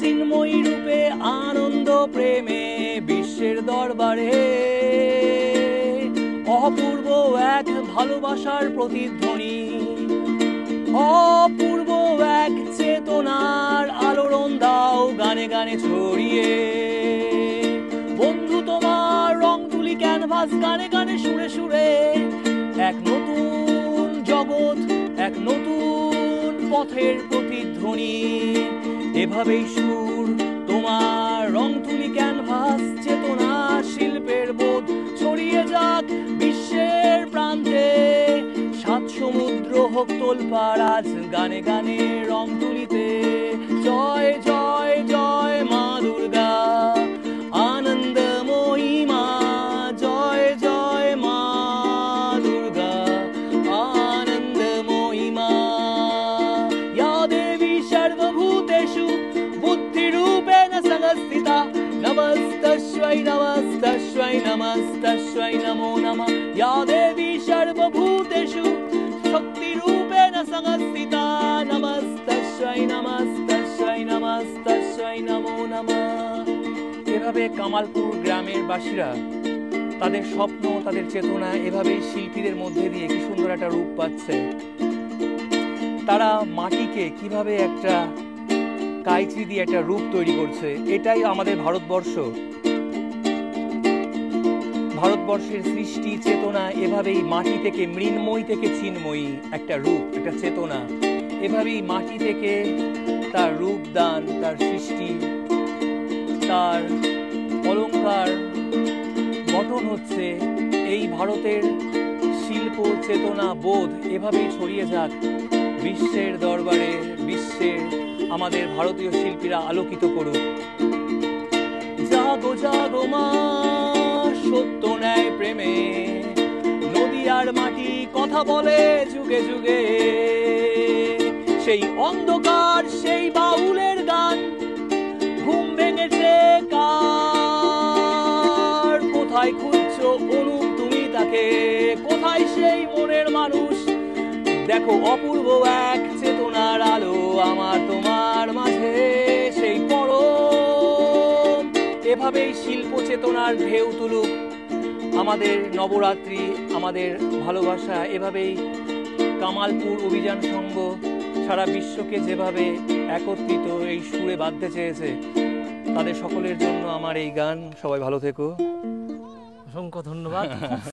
চিন্ময়ী রূপে আনন্দ প্রেমে বিশ্বের দরবারে অপূর্ব এক ভালোবাসার প্রতিধ্বনি, অপূর্ব এক চেতনার আলোড়ন দাও গানে গানে ছড়িয়ে। বন্ধু তোমার রং তুলি ক্যানভাস গানে গানে সুরে সুরে, এক নতুন জগৎ, এক নতুন পথের প্রতিধ্বনি। এভাবেই সুর তোমার রং তুলি ক্যানভাস, চেতনা শিল্পের বোধ ছড়িয়ে যাক বিশ্বের প্রান্তে। সাত সমুদ্র হোক তোলপাড় আজ গানে গানে রং তুলিতে। জয় জয় জয় মা দুর্গা, আনন্দময়ী মা, জয় জয় মা দুর্গা, আনন্দময়ী মা। या देवी सर्वभूतेषु बुद्धिरूपेण संस्थिता, नमस्तस्यै नमस्तस्यै नमस्तस्यै नमो नमः। या देवी सर्वभूतेषु शक्तिरूपेण संस्थिता, नमस्तस्यै नमस्तस्यै नमस्तस्यै नमो नमः। এভাবে কামালপুর গ্রামের বাসীরা তাদের স্বপ্ন, তাদের চেতনা এভাবেই শিল্পীদের মধ্যে দিয়ে কি সুন্দর একটা রূপ পাচ্ছে। তারা মাটিকে কিভাবে একটা কাইচি দিয়ে একটা রূপ তৈরি করছে। এটাই আমাদের ভারতবর্ষ, ভারতবর্ষের সৃষ্টি চেতনা এভাবেই মাটি থেকে, মৃন্ময়ী থেকে চিন্ময়ী একটা রূপ, একটা চেতনা, এভাবেই মাটি থেকে তার রূপ দান, তার সৃষ্টি, তার অলংকার গঠন হচ্ছে। এই ভারতের শিল্প চেতনা বোধ এভাবেই ছড়িয়ে যাক বিশ্বের দরবারে, বিশ্বের আমাদের ভারতীয় শিল্পীরা আলোকিত করুক। জাগো জাগো মা সত্য ন্যায় প্রেমে, নদিয়ার মাটি কথা বলে যুগে যুগে। সেই অন্ধকার, সেই বাউলের গান ঘুম ভেঙেছে কার? কোথায় খুঁজছো অনুপ তুমি তাকে? কোথায় সেই মনের মানুষ? দেখো অপূর্ব এক চেতনার আলো আমার তোমার মাঝে, সেই পরম। এভাবেই শিল্প চেতনার ঢেউ তুলুক আমাদের নবরাত্রি, আমাদের ভালোবাসা। এভাবেই কামালপুর অভিযান সংঘ সারা বিশ্বকে যেভাবে একত্রিত এই সুরে বাঁধতে চেয়েছে, তাদের সকলের জন্য আমার এই গান। সবাই ভালো থেকো, অসংখ্য ধন্যবাদ।